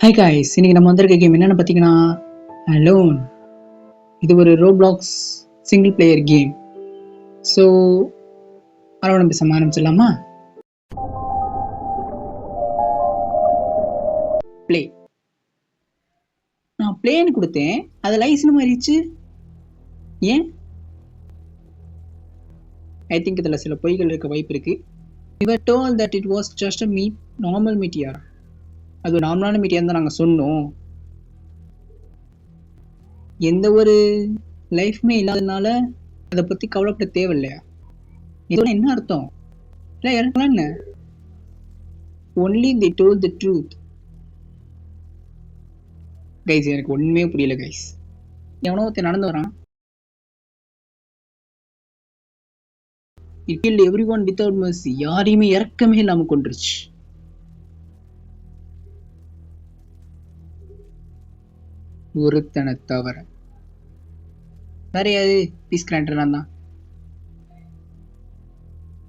Hi guys, இன்னைக்கு நம்ம வந்திருக்க கேம் என்னன்னு பார்த்தீங்கன்னா அலோன். இது ஒரு Roblox single player game. So அதோட பேச ஆரம்பிச்சிடலாமா? ப்ளே. நான் பிளேன்னு கொடுத்தேன், அது லைசன் மாறிடுச்சு. ஏன்? ஐ திங்க் இதில் சில பொய்கள் இருக்க வாய்ப்பு இருக்கு. We were told that it was just a normal meteor. அது ஒரு நார்மலான மீட்டியார் தான் நாங்கள் சொன்னோம். எந்த ஒரு லைஃப்மே இல்லாததுனால அதை பற்றி கவலைப்பட தேவையில்லையா? இதோட என்ன அர்த்தம்? இல்லை இறக்கலாம் என்ன? Only they told the truth. Guys, எனக்கு ஒன்றுமே புரியல கைஸ். எவனோ ஒருத்தர் நடந்து வரான். It killed everyone without mercy. யாரையுமே இறக்கமே இல்லாமல் கொண்டுருச்சு. ஒருத்தனை தவிர வேற யாரு? பீஸ் கிராண்டர் தான்.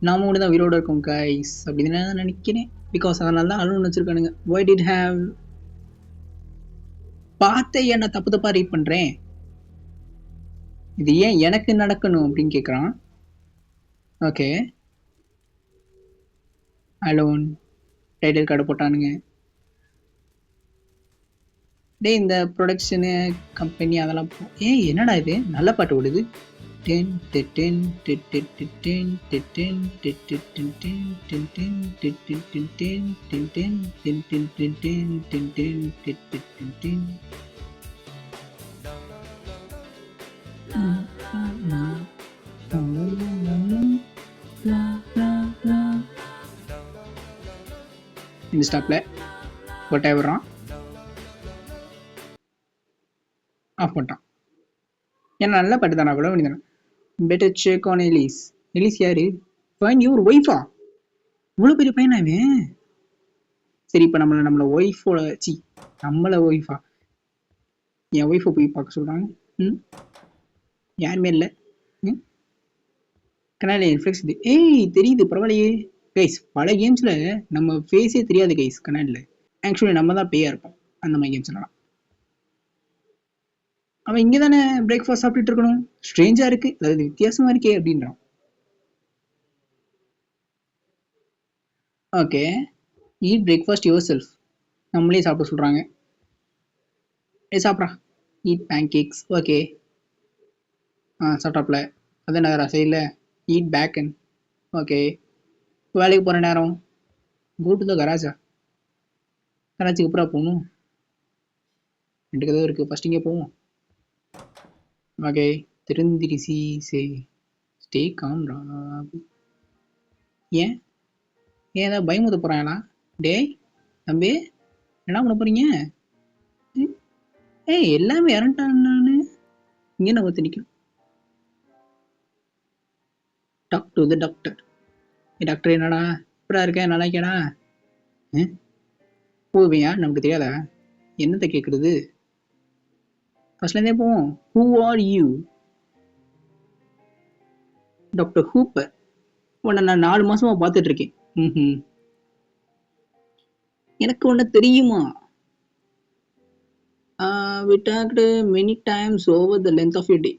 நாம கூட தான் உயிரோட இருக்கோம் கைஸ் அப்படின்னு நான் நினைக்கிறேன். பிகாஸ் அதனால தான் அலுவலகம் வச்சிருக்கானுங்க. Why did have பார்த்த ஏன் நான் தப்பு தப்பா ரீட் பண்றேன்? இது ஏன் எனக்கு நடக்கணும் அப்படின்னு கேட்குறான். ஓகே, அலோன் டைட்டில் கார்டு போட்டானுங்க. டே, இந்த ப்ரொடக்ஷனு கம்பெனி அதெல்லாம் என்னடா இது? நல்ல பாட்டு ஓடுது. இந்த ஸ்டாப்ல கொட்டாய விடுறான், ஆஃப் பண்ணிட்டான். ஏன்னா நல்ல பாட்டு தானே, அவ்வளோ வேண்டியதானே. Better check on Ellis. Ellis யாரு? ஃபைன் யுவர் ஒய்ஃபா? இவ்வளோ பெரிய பையனாவே. சரி, இப்போ நம்மளை ஒய்ஃபோட நம்மளை ஒய்ஃபா, என் ஒய்ஃபை போய் பார்க்க சொல்கிறாங்க. யாருமே இல்லை. கனால இன்ஃப்ளெக்ஸ் இது. தெரியுது, பரவாயில்லையே கைஸ். பல கேம்ஸில் நம்ம ஃபேஸே தெரியாது கைஸ் கனாலில். ஆக்சுவலி நம்ம தான் பேயா இருப்போம் அந்த மாதிரி கேம்ஸ்லாம். அவன் இங்கே தானே பிரேக்ஃபாஸ்ட் சாப்பிட்டுட்டு இருக்கணும். ஸ்ட்ரேஞ்சாக இருக்கு, அதாவது வித்தியாசமா இருக்கே அப்படின்றான். Okay, eat breakfast yourself. நம்மளே சாப்பிட சொல்கிறாங்க. சாப்பிட்றா. Eat pancakes. ஓகே, சாப்பிட்டாப்ல. அதான் நேரம் சைடில் ஈட் பேக்கன். ஓகே, வேலைக்கு போகிற நேரம். Go to the கராஜா. கராச்சிக்கு அப்புறம் போகணும். 2 கதவு இருக்குது, ஃபஸ்ட் இங்கே போவோம். ஓகே, திருந்திரிசி சே ஸ்டே காம் ராபு. ஏன் ஏதாவது பயமுத்த போகிறாங்களா? டேய் தம்பி, என்ன பண்ண போகிறீங்க? எல்லாமே இறண்டான்னு இங்கே நம்ம திணிக்கணும். Talk to the doctor. Doctor என்னடா இப்படா இருக்க, நல்லா இருக்கேடா. போவியா? நமக்கு தெரியாதா? என்னத்தை கேட்குறது? ஃபர்ஸ்ட்லேருந்தே போவோம். Who are you? Doctor woofer. உன்னை நான் 4 மாசமா பார்த்துட்டு இருக்கேன். எனக்கு ஒன்று தெரியுமா? We talked many times over the length of your day.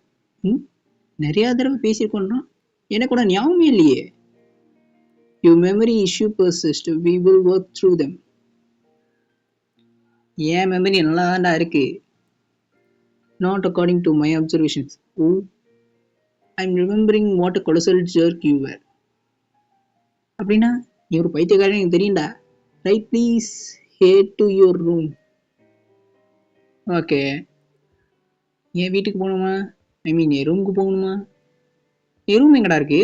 நிறைய தடவை பேசியிருக்கோன்றான். எனக்கு கூட ஞாபகமே இல்லையே. Your memory issue persist. We will work through them. ஏன் மெமரி நல்லா தான்டா இருக்கு. Not according to my observations. I'm remembering what a colossal jerk you were. அப்படின்னா நீ ஒரு பைத்தியக்காரன் எனக்கு தெரியும்டா. Right, please head to your room. Okay, என் வீட்டுக்கு போகணுமா? ஐ மீன் என் ரூமுக்கு போகணுமா? என் ரூம் எங்கடா இருக்கு?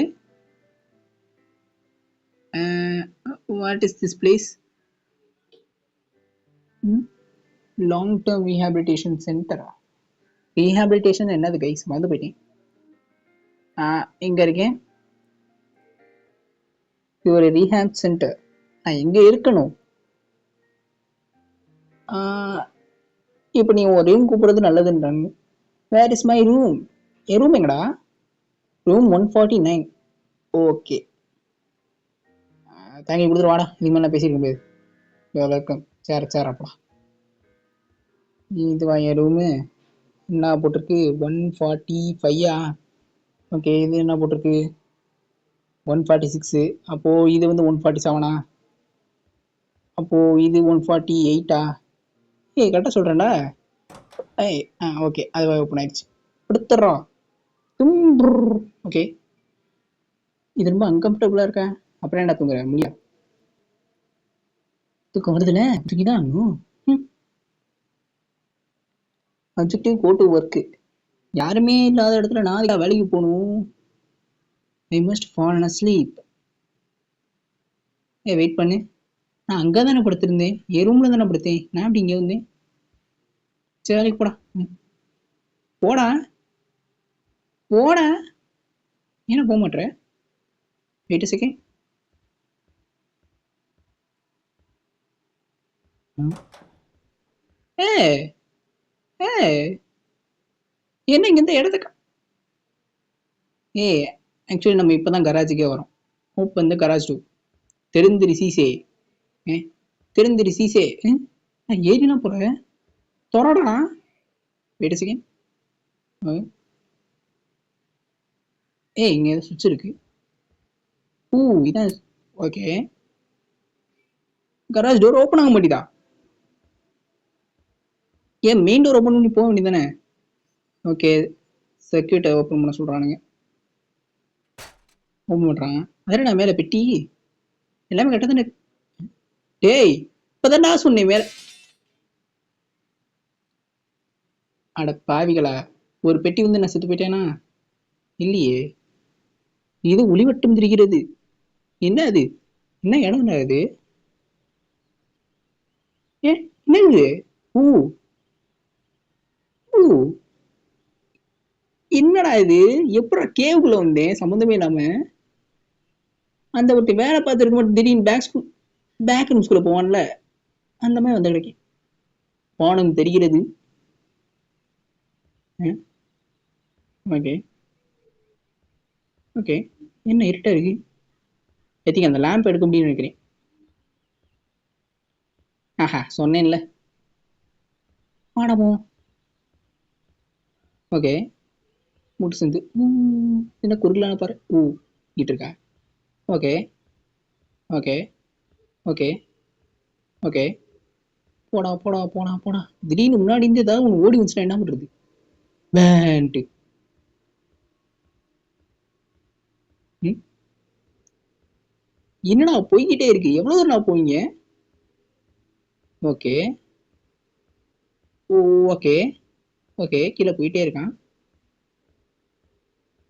What is this place? Long term rehabilitation சென்டரா? ரீஹாபிலிட்டேஷன் என்னது கைஸ்? மறந்து போயிட்டேன். இங்கே இருக்கேன். இது ஒரு ரீஹாப் சென்டர். நான் எங்கே இருக்கணும்? இப்போ நீ ஒரு ரூம் கூப்பிடுறது நல்லதுன்றாங்க. Where is my room? என் ரூம் எங்கடா? ரூம் 149. ஓகே, தேங்க்யூ கொடுத்துருவாடா. இனிமேல் நான் பேசியிருக்க முடியாது. வெல்கம். சேர் அப்படா. இதுவா என் ரூமு? என்ன போட்டிருக்கு? 145. ஓகே, இது என்ன போட்டிருக்கு? 146. அப்போ இது வந்து 147. அப்போ இது 148. கரெக்டாக சொல்கிறேன்டா. ஓகே, அது ஓப்பன் ஆயிடுச்சு. கொடுத்துட்றோம். ஓகே, இது ரொம்ப அன்கம்ஃபர்டபுளாக இருக்கேன். அப்புறம் என்ன தூங்குறேன்? முடியா தூக்கம் வருதுல்ல, தூங்கிதான் ஆகணும். Objective go to work. யாருமே இல்லாத இடத்துல நான் வேலைக்கு போகணும். I must fall asleep. Wait பண்ணு. நான் அங்கே தானே படுத்திருந்தேன், என் ரூமில் தானே படுத்தேன். நான் அப்படி இங்கே வந்தேன். சரி, வேலைக்கு போடா. போடா போடா. ஏன்னா போக மாட்டேற? Wait a second. ஏ ஏ என்ன இங்க இந்த இடத்துக்கு? ஆக்சுவலி நம்ம இப்போ தான் கராஜுக்கே வரோம். ஹோப் வந்து கராஜ் டூ. தெரிந்திரி சீசே. தெரிந்திரி சீசே. நான் ஏறிலாம் போகிறேன். தொடடா. Wait a second. இங்கே ஏதோ சுவிட்ச் இருக்கு. இதான். ஓகே, கராஜ் டோர் ஓப்பன் ஆக மாட்டேதா? ஏன் மெயின் டோர் ஓப்பன் பண்ணி போக வேண்டியதானே? ஓகே, சர்க்கியூட்டை ஓப்பன் பண்ண சொல்கிறானுங்க. ஓப்பன் பண்ணுறாங்க. அதில் நான் மேலே பெட்டி எல்லாமே கரெக்டாக தானே? டேய், இப்போதான் நான் சொன்னேன் மேலே. அட பாவிகளா, ஒரு பெட்டி வந்து நான் செத்து போயிட்டேனா? இல்லையே, இது ஒளிவட்டம் தெரிகிறது. என்ன அது? என்ன இடம் அது? என்னது? ஊ ஊ என்னடா இது? எப்படா கேவுக்குள்ள வந்தேன் சம்மந்தமே இல்லாம? அந்த ஒருத்தி வேலை பார்த்துருக்க மட்டும் திடீர்னு பேக் ரூம்ஸ்குள்ள போவான்ல, அந்த மாதிரி வந்து கிடைக்கும். வானம் தெரிகிறது. ஓகே ஓகே, என்ன இருட்டா இருக்கு? எத்திக்கு அந்த லேம்ப் எடுக்க முடியும்னு நினைக்கிறேன். சொன்னேன்ல. வாடமோ. ஓகே, முட்டு சேர்ந்து என்ன குறுகலான பாரு. கிட்ட இருக்கா? Okay okay okay okay. போடா போடா போடா போடா. திடீர்னு முன்னாடி இருந்து ஏதாவது ஒன்று ஓடி வந்துச்சுன்னா என்ன பண்றது? வேன்ட்டு. என்னடா போய்கிட்டே இருக்கு? எவ்வளவு தூரம் நான் போவீங்க? ஓகே ஓகே ஓகே, கீழே போயிட்டே இருக்கான்.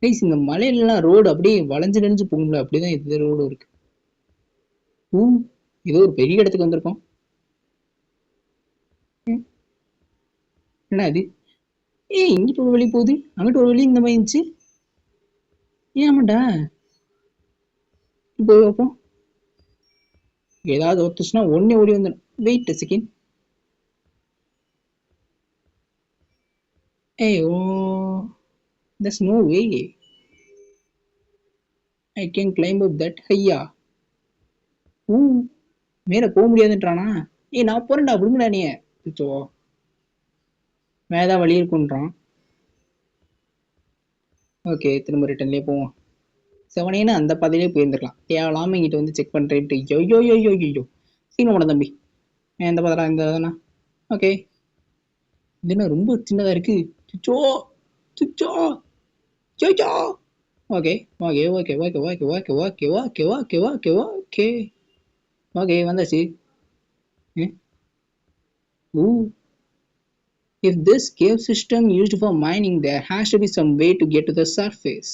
இந்த மலையிலலாம் ரோடு அப்படியே வளைஞ்சு நெஞ்சு போகும்ல, அப்படிதான் இது ரோடு இருக்கு. ஏதோ ஒரு பெரிய இடத்துக்கு வந்திருக்கோம். என்ன அது? இங்கிட்டு ஒரு வழி போகுது, அங்கிட்டு ஒரு வழி இந்த மாதிரி இருந்துச்சு. ஆமாண்டா. போய் வைப்போம். ஏதாவது ஒத்துச்சுன்னா ஒன்னே ஓடி வந்துடும். Wait second. there's no way I can climb up that high. மேல போக முடியாதுன்றானா? நான் போறேன்டா, விடுங்கடா நீ. மேதான் வழி இருக்குன்றான். ஓகே, திரும்ப ரிட்டர்ன்லேயே போவோம். செவனேன்னு அந்த பாதையிலே போயிருந்துருக்கலாம். தேவலாம இங்கிட்ட வந்து செக் பண்ணுறேன்ட்டு. ஐயோ சீன போன தம்பி. எந்த பாதரா இந்த தானா? ஓகே, இது என்ன ரொம்ப சின்னதாக இருக்கு? சுச்சோ சுச்சோ சோச்சோ. Okay okay okay okay okay okay okay okay okay okay okay okay, வந்தாச்சு. If this cave system used for mining, there has to be some way to get to the surface.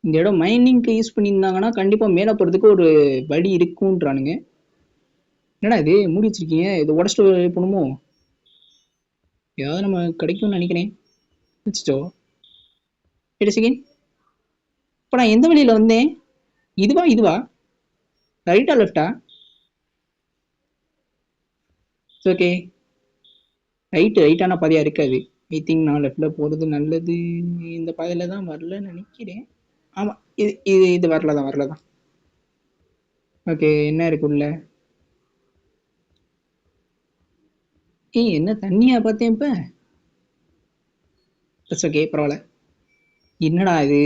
இந்த இடம் மைனிங்க்கு யூஸ் பண்ணியிருந்தாங்கன்னா கண்டிப்பா மேலே போறதுக்கு ஒரு வழி இருக்குன்றானுங்க. என்னடா இது மூடி வச்சிருக்கீங்க? இதை உடச்சிட்டு போகணுமோ? ஏதாவது நம்ம கிடைக்கும்னு நினைக்கிறேன். வச்சுச்சோ. செகண்ட். இப்போ நான் எந்த வழியில வந்தேன்? இதுவா ரைட்டா லெஃப்டா? ஓகே, ரைட்டான பாதையா இருக்காது. ஐ திங்க் நான் லெஃப்ட்ல போறது நல்லது. இந்த பாதையில தான் வரலன்னு நினைக்கிறேன். ஆமா, இது வரலதான். ஓகே, என்ன இருக்கு உள்ள? ஏய் என்ன தண்ணியா பார்த்தேன் இப்ப? இட்ஸ் ஓகே பரவாயில்ல. என்னடா இது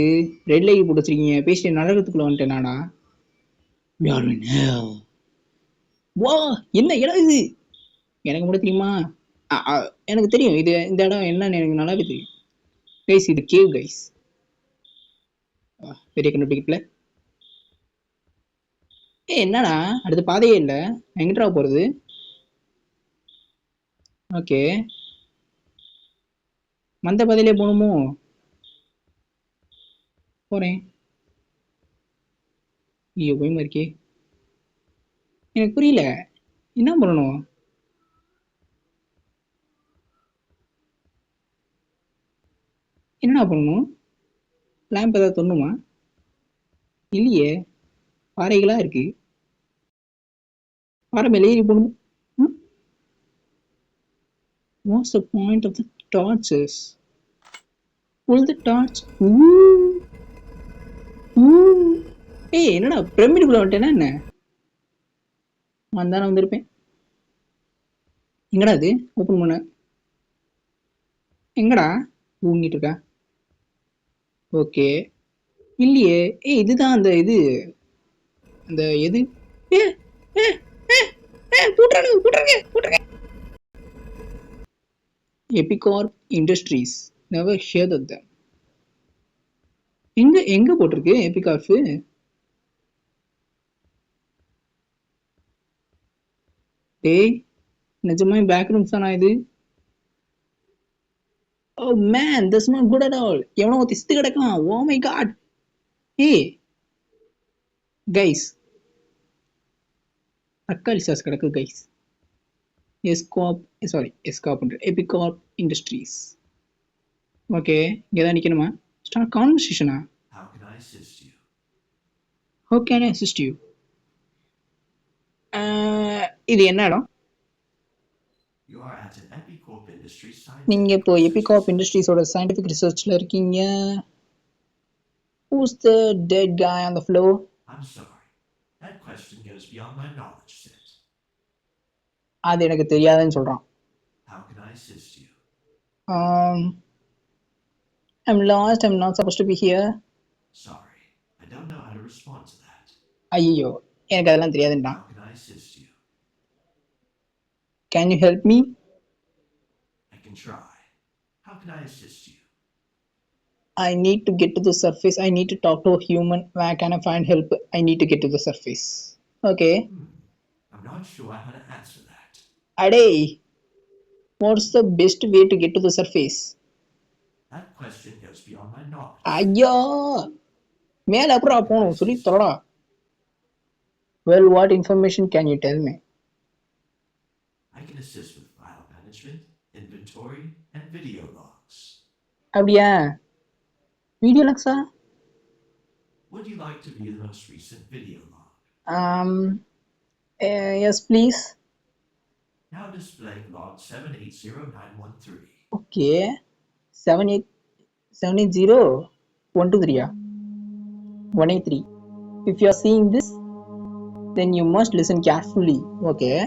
ரெட் லைட் போட்டு வச்சிருக்கீங்க? பேசிட்டு நரகத்துக்குள்ள வந்துட்டேனாடா? யார் வா என்ன இடம் இது? எனக்கு மட்டும் தெரியுமா? எனக்கு தெரியும் இது இந்த இடம் என்னன்னு எனக்கு நல்லாவே தெரியும். கைஸ் இது கேவ் கைஸ். பெரிய கண்டுபிடிக்கல. என்னடா அடுத்த பாதையே இல்லை, எங்கிட்டா போறது? ஓகே மந்த பாதையிலே போகணுமோ? போறேன். ஐயோ பயமா இருக்கே, எனக்கு புரியல என்ன பண்ணணும். என்னடா பண்ணணும்? லேம்ப் ஏதாவது தொண்ணுமா? இல்லையே, பாறைகளா இருக்கு. பாறை மேலே ஏறி போகணும். What's the point of the torches? Pull the torch. ஏய் என்னடா பிரமிடுக்குள்ள வந்துட்டேன்னா என்ன? வந்தானே வந்திருப்பேன். எங்கடா இது ஓப்பன் பண்ண? எங்கடா ஊங்கிட்டு இருக்கா? ஓகே இல்லையே. ஏய் இதுதான் அந்த இது, அந்த எது? Epicorp industries, never heard of them. எங்க எங்க போட்டிருக்கு எபிகார்ப்? டேய் நிஜமா பேக் ரூம்ஸ் தானா இது? Oh man, that's not good at all. எவனோ திஸ்து கிடக்கான். Oh my god. Hey guys, தக்காளி சாஸ் கிடக்கு கைஸ். Epicarp industries. ஓகே இங்கே தான் நிற்கணுமா? Start கான்வர்சேஷனா? How can I assist you? How can I assist you? இது என்ன இடம்? You are at an Epicorp Industries நீங்க இப்போ எபிகார்ப் இண்டஸ்ட்ரீஸோட சயின்டிஃபிக் ரிசர்ச்ல இருக்கீங்க. Who's the dead guy on the floor? I'm sorry. That question goes beyond my knowledge set. அது எனக்கு தெரியாதுன்னு சொல்றான். How can I assist you? I'm lost. I'm not supposed to be here. Sorry. I don't know how to respond to that. ஐயோ எனக்கு அதெல்லாம் தெரியாதுன்றான். How can I assist you? Can you help me? I can try. How can I assist you? I need to get to the surface. I need to talk to a human. Where can I find help? I need to get to the surface. Okay. I'm not sure how to answer that. Adey, what's the best way to get to the surface? That question goes beyond my knowledge. ஐயோ மேல அப்புறம் போகணும் சொல்லி தரடா. Well, what information can you tell me? I can assist with file management, inventory, and video logs. அப்படியா? Video லாக்ஸா? Would you like to view the most recent video log? Yes please. Now displaying log 780913. Okay. 780-123. 183. If you are seeing this, then you must listen carefully. Okay.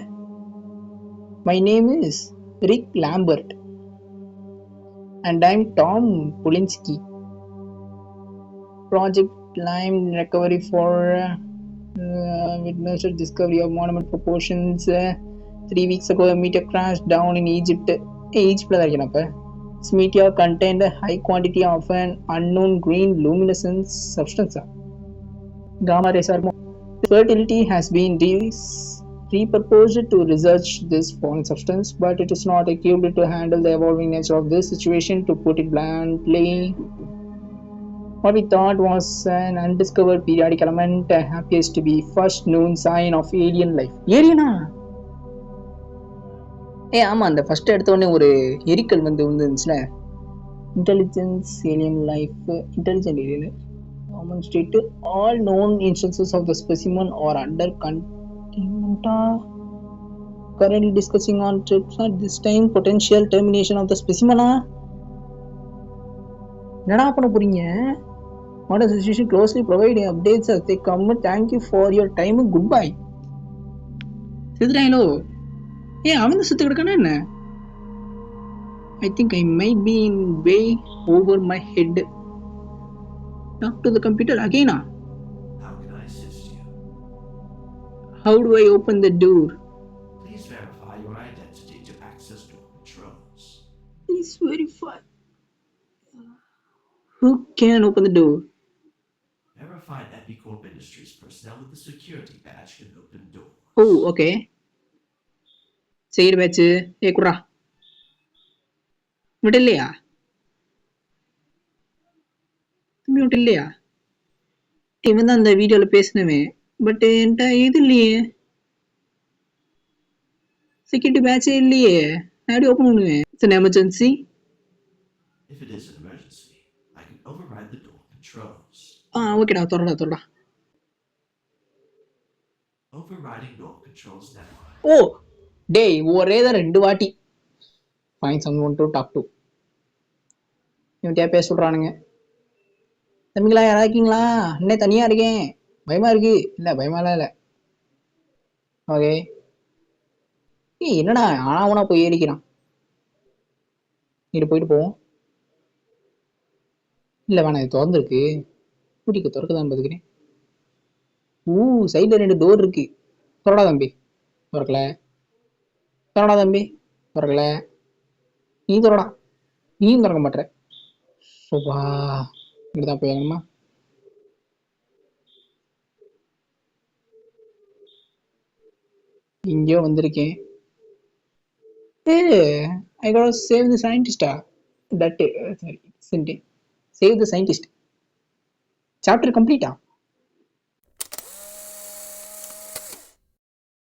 My name is Rick Lambert and I'm Tom Polinsky. Project Lime Recovery for witnessed discovery of monument proportions. 3 weeks ago a meteor crashed down in Egypt. Egypt la irukena. This meteor contained a high quantity of an unknown green luminescent substance, gamma rays. Fertility has been repurposed to research this foreign substance, but it is not equipped to handle the evolving nature of this situation. To put it bluntly, what we thought was an undiscovered periodic element appears to be first known sign of alien life. Aliena? ஆமா அந்த first எடுத்த உடனே ஒரு எரிக்கல் வந்துச்சுல, intelligence alien life, intelligent alien demonstrate all known instances of the specimen or under containment. Currently discussing on trips at this time potential termination of the specimen. என்னடா பண்ண போறீங்க? What association closely provide updates as they come. Thank you for your time. Goodbye. செத்துறாங்களோ? அவன் செத்து கிடக்கானா என்ன? I think I might be in way over my head. Talk to the computer again. How can I assist you? How do I open the door? Please verify your identity to access door controls. Please verify. Who can open the door? Verified Epicorp Industries personnel with the security badge can open doors. Oh, okay. Secret badge. ஏ குட்ரா உங்கள்கிட்ட இல்லையா தம்பி உங்கள்கிட்ட இல்லையா இவன் தான் அந்த வீடியோவில் பேசினவே but என்கிட்ட இது இல்லையே செக்யூரிட்டி பேட்சே இல்லையே நான் எப்படி ஓப்பன் பண்ணுவேன் it's an emergency If it is an emergency, I can override the door controls. ஓகேடா தொடடா Overriding door controls now. ஓ டேய் ஒரே தான் 2 வாட்டி fine some to talk to இவன்கிட்டயா பேச சொல்கிறானுங்க தம்பிங்களா யாரா இருக்கீங்களா இன்னும் தனியாக இருக்கேன் பயமாக இருக்கு இல்லை பயமாலாம் இல்லை ஓகே ஏய் என்னடா ஆனா போய் ஏறிக்கிறான் இங்கிட்டு போயிட்டு போவோம் இல்லை வேணாம் இது திறந்துருக்கு கூட்டிக்கு திறக்குதான்னு பார்த்துக்கிறேன் சைடில் 2 டோர் இருக்கு திறடா தம்பி திறக்கல திறடா தம்பி திறக்கல நீ திறடா நீயும் திறக்க மாட்டேற சோபா இங்கிட்டு போய் வேணுமா இங்கேயோ வந்திருக்கேன் I gotta save the scientist. Sorry, save the scientist. Chapter complete.